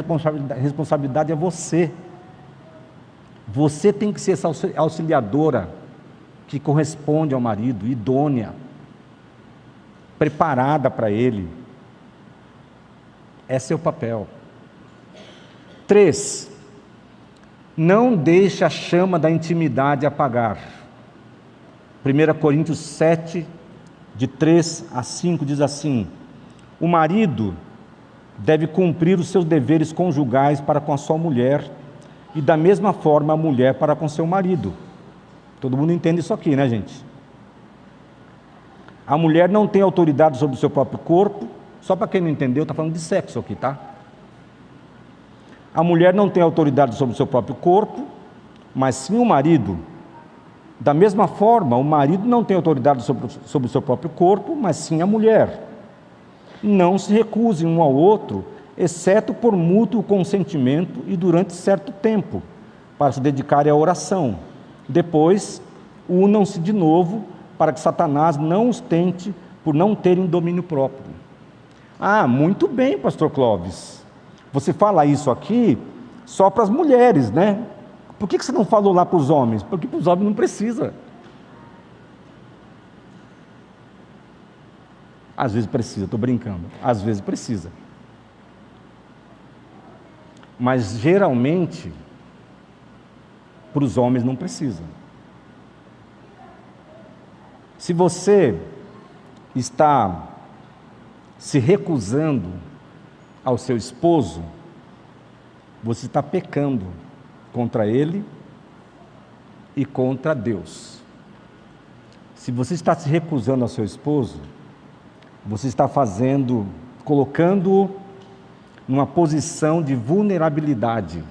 responsabilidade a você. Você tem que ser essa auxiliadora que corresponde ao marido, idônea, preparada para ele. Esse é o papel. 3. Não deixe a chama da intimidade apagar. 1 Coríntios 7, de 3 a 5, diz assim: o marido deve cumprir os seus deveres conjugais para com a sua mulher, e da mesma forma a mulher para com seu marido. Todo mundo entende isso aqui, né, gente? A mulher não tem autoridade sobre o seu próprio corpo. Só para quem não entendeu, está falando de sexo aqui, tá? A mulher não tem autoridade sobre o seu próprio corpo, mas sim o marido. Da mesma forma, o marido não tem autoridade sobre o seu próprio corpo, mas sim a mulher. Não se recusem um ao outro, exceto por mútuo consentimento e durante certo tempo, para se dedicarem à oração. Depois, unam-se de novo, para que Satanás não os tente por não terem domínio próprio. Ah, muito bem, pastor Clóvis. Você fala isso aqui só para as mulheres, né? Por que você não falou lá para os homens? Porque para os homens não precisa. Às vezes precisa, estou brincando. Às vezes precisa. Mas geralmente, para os homens não precisa. Se você está se recusando ao seu esposo, você está pecando contra ele e contra Deus. Se você está se recusando ao seu esposo, você está colocando-o numa posição de vulnerabilidade.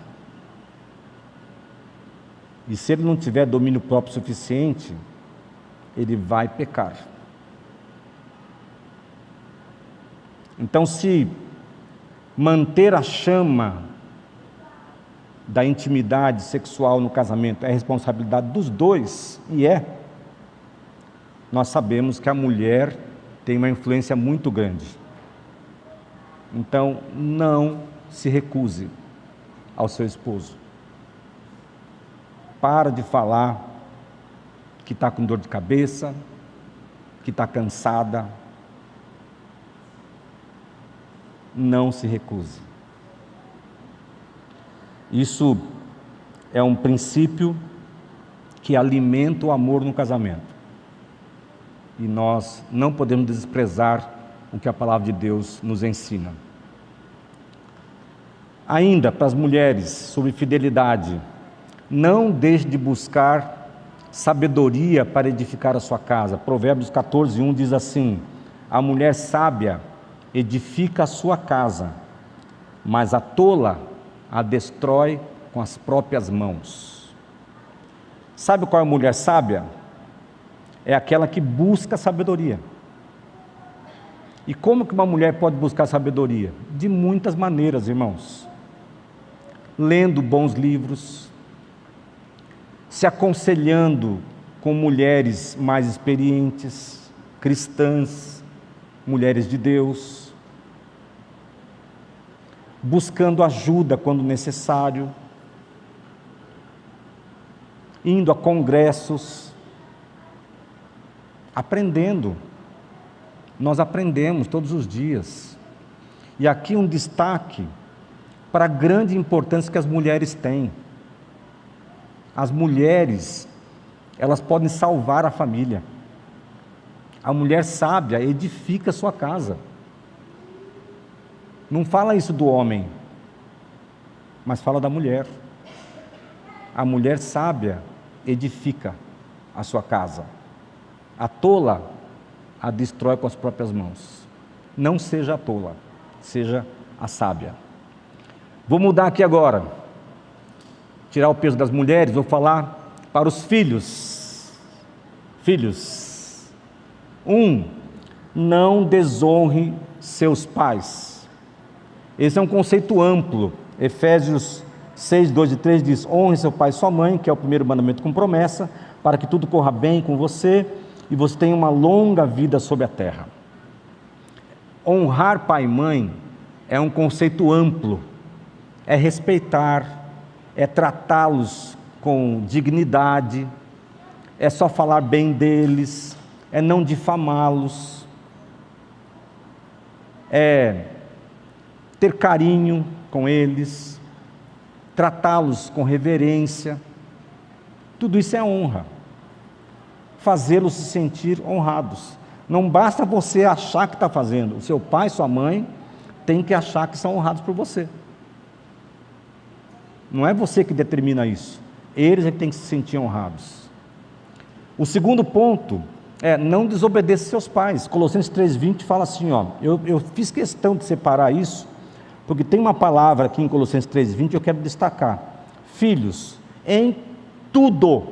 E se ele não tiver domínio próprio suficiente, ele vai pecar. Então, se manter a chama da intimidade sexual no casamento é responsabilidade dos dois, e nós sabemos que a mulher tem uma influência muito grande. Então, não se recuse ao seu esposo. Para de falar que está com dor de cabeça, que está cansada. Não se recuse. Isso é um princípio que alimenta o amor no casamento. E nós não podemos desprezar o que a palavra de Deus nos ensina. Ainda para as mulheres, sobre fidelidade, não deixe de buscar sabedoria para edificar a sua casa. Provérbios 14:1 diz assim: a mulher sábia edifica a sua casa, mas a tola a destrói com as próprias mãos. Sabe qual é a mulher sábia? É aquela que busca sabedoria. E como que uma mulher pode buscar sabedoria? De muitas maneiras, irmãos. Lendo bons livros, se aconselhando com mulheres mais experientes, cristãs, mulheres de Deus, buscando ajuda quando necessário, indo a congressos, aprendendo. Nós aprendemos todos os dias. E aqui um destaque para a grande importância que as mulheres têm. As mulheres, elas podem salvar a família. A mulher sábia edifica a sua casa. Não fala isso do homem, mas fala da mulher. A mulher sábia edifica a sua casa. A tola a destrói com as próprias mãos. Não seja a tola, seja a sábia. Vou mudar aqui agora. Tirar o peso das mulheres, vou falar para os filhos. Filhos. 1. Não desonre seus pais. Esse é um conceito amplo. Efésios 6, 2 e 3 diz: honre seu pai e sua mãe, que é o primeiro mandamento com promessa, para que tudo corra bem com você e você tenha uma longa vida sobre a terra. Honrar pai e mãe é um conceito amplo, é respeitar, é tratá-los com dignidade, é só falar bem deles, é não difamá-los, é ter carinho com eles, tratá-los com reverência. Tudo isso é honra, fazê-los se sentir honrados. Não basta você achar que está fazendo, o seu pai, sua mãe, tem que achar que são honrados por você. Não é você que determina isso, eles é que têm que se sentir honrados. O segundo ponto é não desobedeça seus pais. Colossenses 3,20 fala assim, eu fiz questão de separar isso, porque tem uma palavra aqui em Colossenses 3,20 que eu quero destacar. Filhos, em tudo,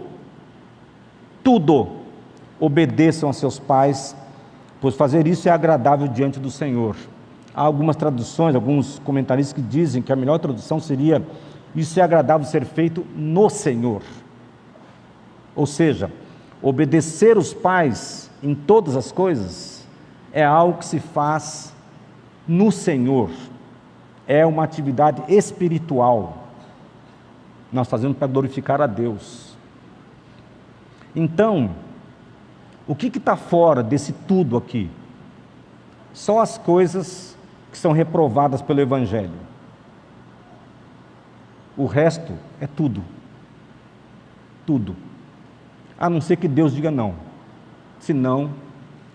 obedeçam a seus pais, pois fazer isso é agradável diante do Senhor. Há algumas traduções, alguns comentaristas que dizem que a melhor tradução seria: isso é agradável ser feito no Senhor. Ou seja, obedecer os pais em todas as coisas é algo que se faz no Senhor, é uma atividade espiritual, nós fazemos para glorificar a Deus. Então, o que está fora desse tudo aqui? Só as coisas que são reprovadas pelo Evangelho. O resto é tudo, a não ser que Deus diga não, senão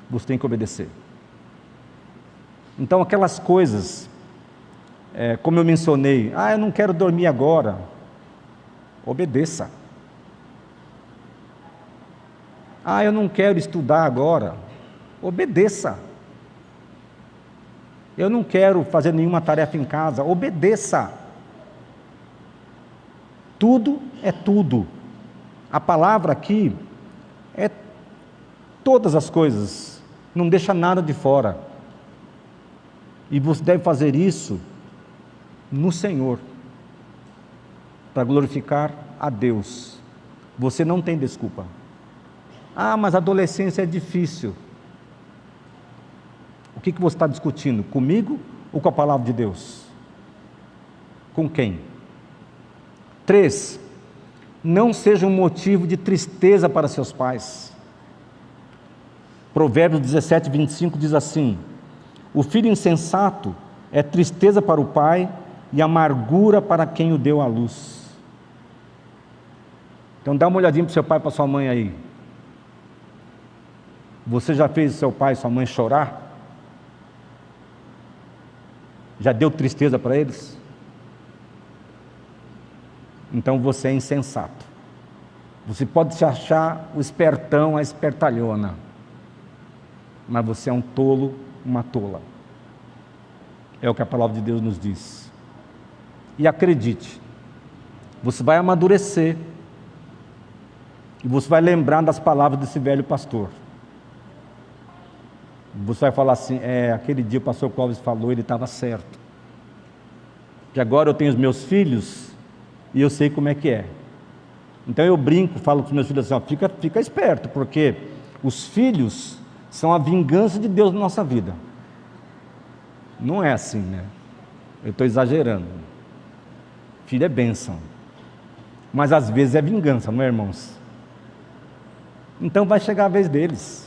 você tem que obedecer. Então aquelas coisas, como eu mencionei, eu não quero dormir agora, obedeça. Eu não quero estudar agora, obedeça. Eu não quero fazer nenhuma tarefa em casa, obedeça. Tudo é tudo. A palavra aqui é todas as coisas, não deixa nada de fora. E você deve fazer isso no Senhor, para glorificar a Deus. Você não tem desculpa. Mas a adolescência é difícil. O que você está discutindo? Comigo ou com a palavra de Deus? Com quem? 3, não seja um motivo de tristeza para seus pais. Provérbios 17:25 diz assim: o filho insensato é tristeza para o pai e amargura para quem o deu à luz. Então dá uma olhadinha para o seu pai e para sua mãe aí. Você já fez seu pai e sua mãe chorar? Já deu tristeza para eles? Então você é insensato. Você pode se achar o espertão, a espertalhona, mas você é um tolo, uma tola. É o que a palavra de Deus nos diz. E acredite, você vai amadurecer, e você vai lembrar das palavras desse velho pastor. Você vai falar assim: aquele dia o pastor Clóvis falou, ele estava certo. Que agora eu tenho os meus filhos, e eu sei como é que é. Então eu brinco, falo com os meus filhos assim: fica esperto, porque os filhos são a vingança de Deus na nossa vida. Não é assim, né? Eu estou exagerando. Filho é bênção, mas às vezes é vingança, não é, irmãos? Então vai chegar a vez deles.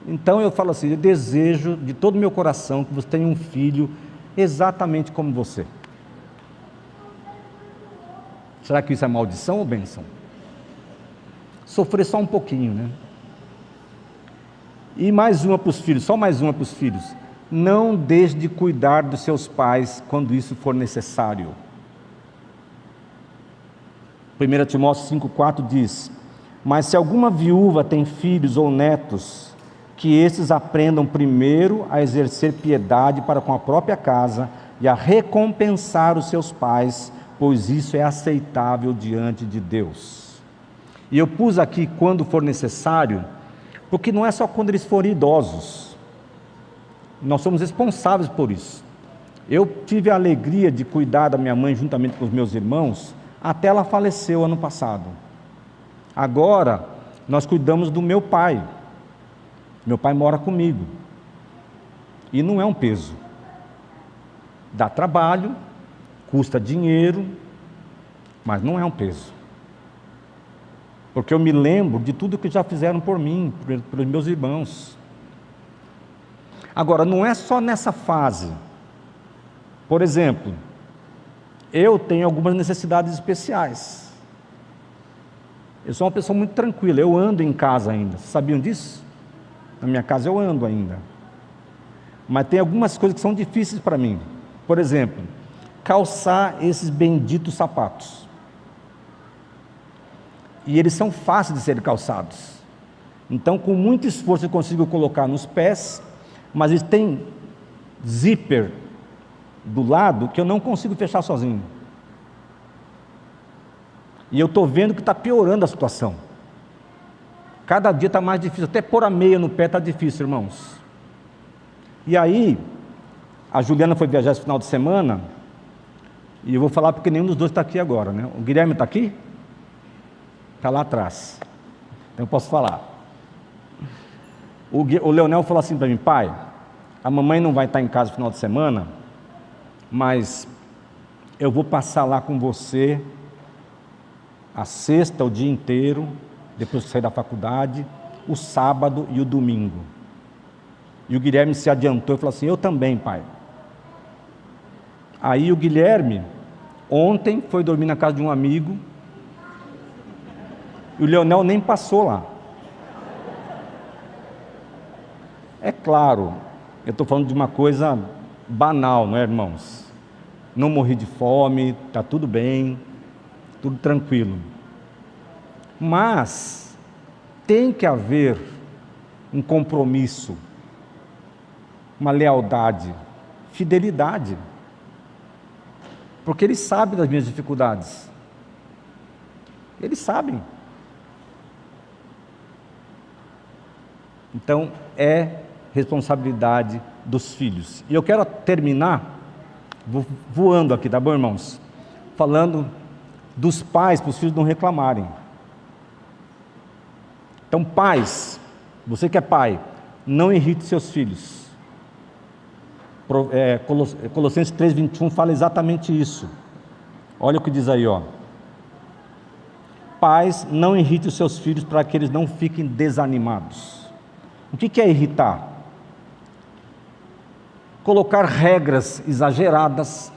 Então eu falo assim: eu desejo de todo o meu coração que você tenha um filho exatamente como você. Será que isso é maldição ou bênção? Sofrer só um pouquinho, né? E mais uma para os filhos, só mais uma para os filhos: não deixe de cuidar dos seus pais quando isso for necessário. 1 Timóteo 5,4 diz: mas se alguma viúva tem filhos ou netos, que esses aprendam primeiro a exercer piedade para com a própria casa e a recompensar os seus pais, pois isso é aceitável diante de Deus. E eu pus aqui quando for necessário, porque não é só quando eles forem idosos, nós somos responsáveis por isso. Eu tive a alegria de cuidar da minha mãe juntamente com os meus irmãos, até ela faleceu ano passado. Agora, nós cuidamos do meu pai, Meu pai mora comigo. E não é um peso. Dá trabalho, custa dinheiro, mas não é um peso. Porque eu me lembro de tudo que já fizeram por mim, pelos meus irmãos. Agora, não é só nessa fase. Por exemplo, eu tenho algumas necessidades especiais. Eu sou uma pessoa muito tranquila, eu ando em casa ainda. Vocês sabiam disso? Na minha casa eu ando ainda. Mas tem algumas coisas que são difíceis para mim. Por exemplo, calçar esses benditos sapatos. E eles são fáceis de serem calçados. Então, com muito esforço eu consigo colocar nos pés, mas eles têm zíper do lado que eu não consigo fechar sozinho. E eu estou vendo que está piorando a situação. Cada dia está mais difícil, até pôr a meia no pé está difícil, irmãos. E aí, a Juliana foi viajar esse final de semana, e eu vou falar porque nenhum dos dois está aqui agora, né? O Guilherme está aqui? Está lá atrás. Então eu posso falar. O Leonel falou assim para mim: pai, a mamãe não vai estar em casa no final de semana, mas eu vou passar lá com você a sexta, o dia inteiro, depois que sair da faculdade, o sábado e o domingo. E o Guilherme se adiantou e falou assim: eu também, pai. Aí o Guilherme, ontem, foi dormir na casa de um amigo, e o Leonel nem passou lá. É claro, eu estou falando de uma coisa banal, não é, irmãos? Não morri de fome, está tudo bem, tudo tranquilo. Mas tem que haver um compromisso, uma lealdade, fidelidade, porque eles sabem das minhas dificuldades, eles sabem. Então é responsabilidade dos filhos. E eu quero terminar voando aqui, tá bom, irmãos? Falando dos pais, para os filhos não reclamarem. Então, pais, você que é pai, não irrite seus filhos. Colossenses 3:21 fala exatamente isso. Olha o que diz aí, ó. Pais, não irrite os seus filhos para que eles não fiquem desanimados. O que é irritar? Colocar regras exageradas,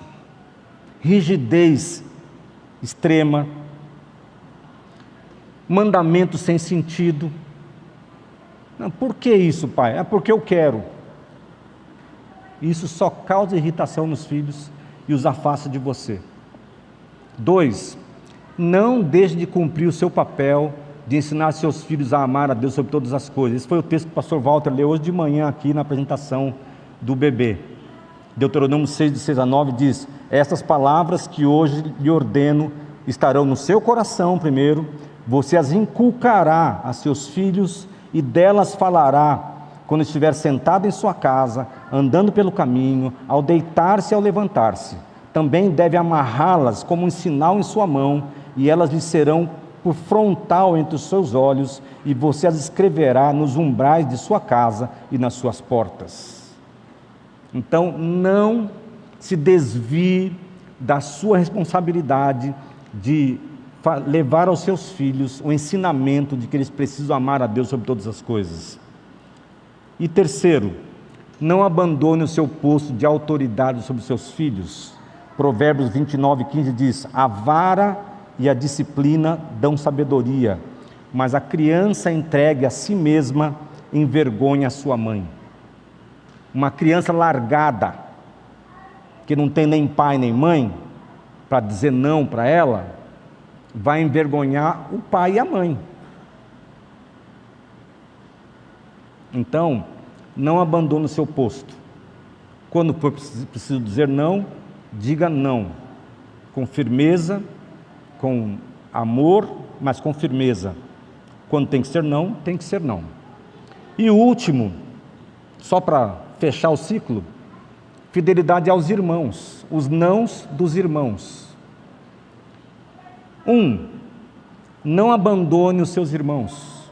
rigidez extrema, mandamentos sem sentido. Não, por que isso, pai? É porque eu quero. Isso só causa irritação nos filhos e os afasta de você. 2, não deixe de cumprir o seu papel de ensinar seus filhos a amar a Deus sobre todas as coisas. Esse foi o texto que o pastor Walter leu hoje de manhã aqui na apresentação do bebê. Deuteronômio 6:6-9 diz: estas palavras que hoje lhe ordeno estarão no seu coração primeiro, você as inculcará a seus filhos e delas falará quando estiver sentado em sua casa, andando pelo caminho, ao deitar-se e ao levantar-se. Também deve amarrá-las como um sinal em sua mão, e elas lhe serão por frontal entre os seus olhos, e você as escreverá nos umbrais de sua casa e nas suas portas. Então, não se desvie da sua responsabilidade de levar aos seus filhos o ensinamento de que eles precisam amar a Deus sobre todas as coisas. E terceiro, não abandone o seu posto de autoridade sobre os seus filhos. Provérbios 29:15 diz: a vara e a disciplina dão sabedoria, mas a criança entregue a si mesma envergonha a sua mãe. Uma criança largada, que não tem nem pai nem mãe, para dizer não para ela, vai envergonhar o pai e a mãe. Então, não abandone o seu posto. Quando for preciso dizer não, diga não, com firmeza, com amor, mas com firmeza. Quando tem que ser não, tem que ser não. E o último, só para fechar o ciclo, fidelidade aos irmãos, os nãos dos irmãos. 1, não abandone os seus irmãos.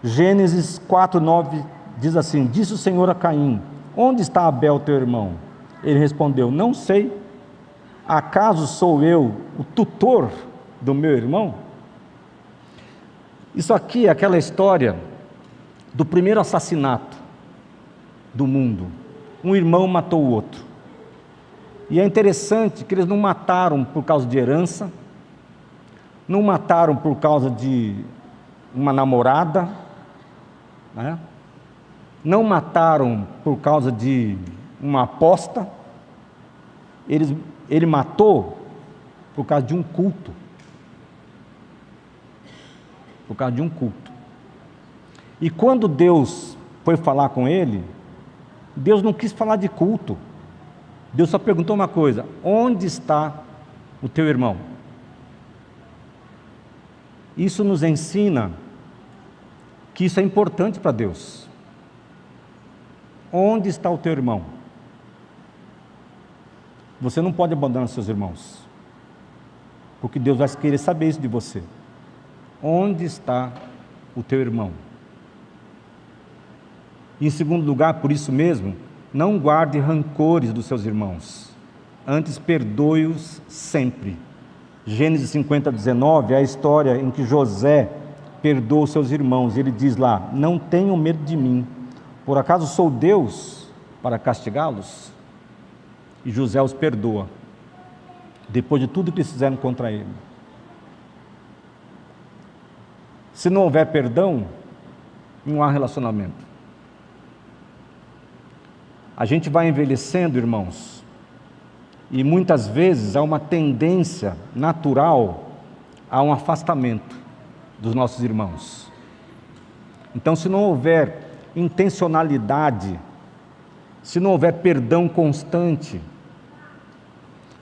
Gênesis 4:9 diz assim: disse o Senhor a Caim: onde está Abel teu irmão? Ele respondeu: não sei. Acaso sou eu o tutor do meu irmão? Isso aqui é aquela história do primeiro assassinato do mundo. Um irmão matou o outro. E é interessante que eles não mataram por causa de herança, não mataram por causa de uma namorada, né? Não mataram por causa de uma aposta. Ele matou por causa de um culto. Por causa de um culto. E quando Deus foi falar com ele, Deus não quis falar de culto. Deus só perguntou uma coisa: onde está o teu irmão? Isso nos ensina que isso é importante para Deus. Onde está o teu irmão? Você não pode abandonar seus irmãos, porque Deus vai querer saber isso de você. Onde está o teu irmão? Em segundo lugar, por isso mesmo, não guarde rancores dos seus irmãos, antes perdoe-os sempre. Gênesis 50:19 é a história em que José perdoa os seus irmãos. Ele diz lá: não tenham medo de mim, por acaso sou Deus para castigá-los? E José os perdoa, depois de tudo que eles fizeram contra ele. Se não houver perdão, não há relacionamento. A gente vai envelhecendo, irmãos, e muitas vezes há uma tendência natural a um afastamento dos nossos irmãos. Então, se não houver intencionalidade, se não houver perdão constante,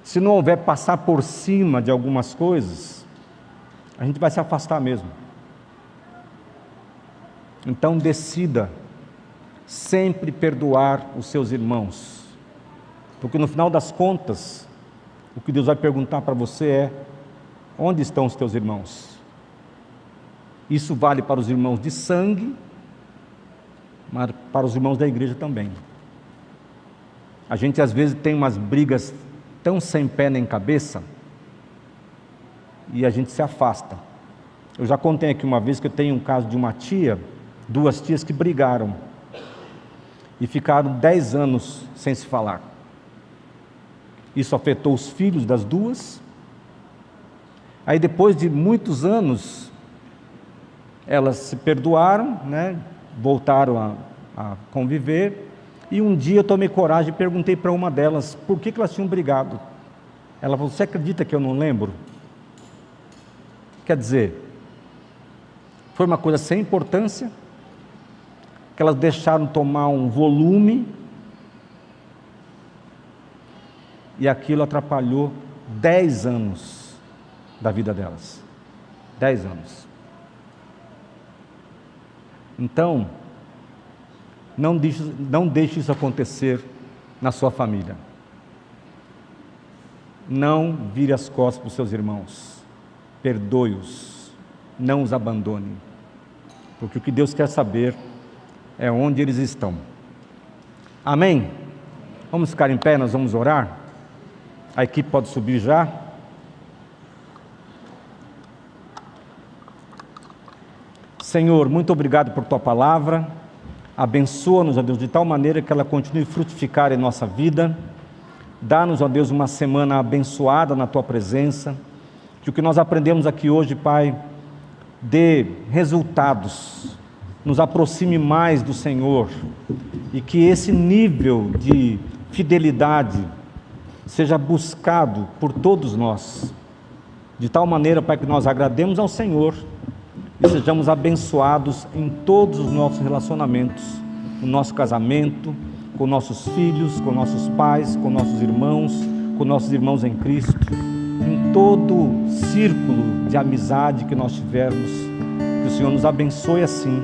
se não houver passar por cima de algumas coisas, a gente vai se afastar mesmo. Então decida sempre perdoar os seus irmãos, porque no final das contas, o que Deus vai perguntar para você é: onde estão os teus irmãos? Isso vale para os irmãos de sangue, mas para os irmãos da igreja também. A gente às vezes tem umas brigas tão sem pé nem cabeça, e a gente se afasta. Eu já contei aqui uma vez que eu tenho um caso de uma tia, duas tias que brigaram, e ficaram 10 anos sem se falar. Isso afetou os filhos das duas. Aí depois de muitos anos, elas se perdoaram, né? Voltaram a conviver. E um dia eu tomei coragem e perguntei para uma delas por que elas tinham brigado. Ela falou: você acredita que eu não lembro? Quer dizer, foi uma coisa sem importância, que elas deixaram tomar um volume, e aquilo atrapalhou 10 anos da vida delas. 10 anos. Então, não deixe isso acontecer na sua família. Não vire as costas para os seus irmãos. Perdoe-os. Não os abandone. Porque o que Deus quer saber é onde eles estão. Amém? Vamos ficar em pé, nós vamos orar. A equipe pode subir já. Senhor, muito obrigado por Tua palavra. Abençoa-nos, ó Deus, de tal maneira que ela continue a frutificar em nossa vida. Dá-nos, ó Deus, uma semana abençoada na Tua presença. Que o que nós aprendemos aqui hoje, Pai, dê resultados, nos aproxime mais do Senhor, e que esse nível de fidelidade seja buscado por todos nós, de tal maneira, Pai, que nós agrademos ao Senhor e sejamos abençoados em todos os nossos relacionamentos, no nosso casamento, com nossos filhos, com nossos pais, com nossos irmãos em Cristo, em todo círculo de amizade que nós tivermos. Que o Senhor nos abençoe assim,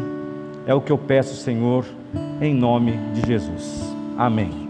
é o que eu peço, Senhor, em nome de Jesus. Amém.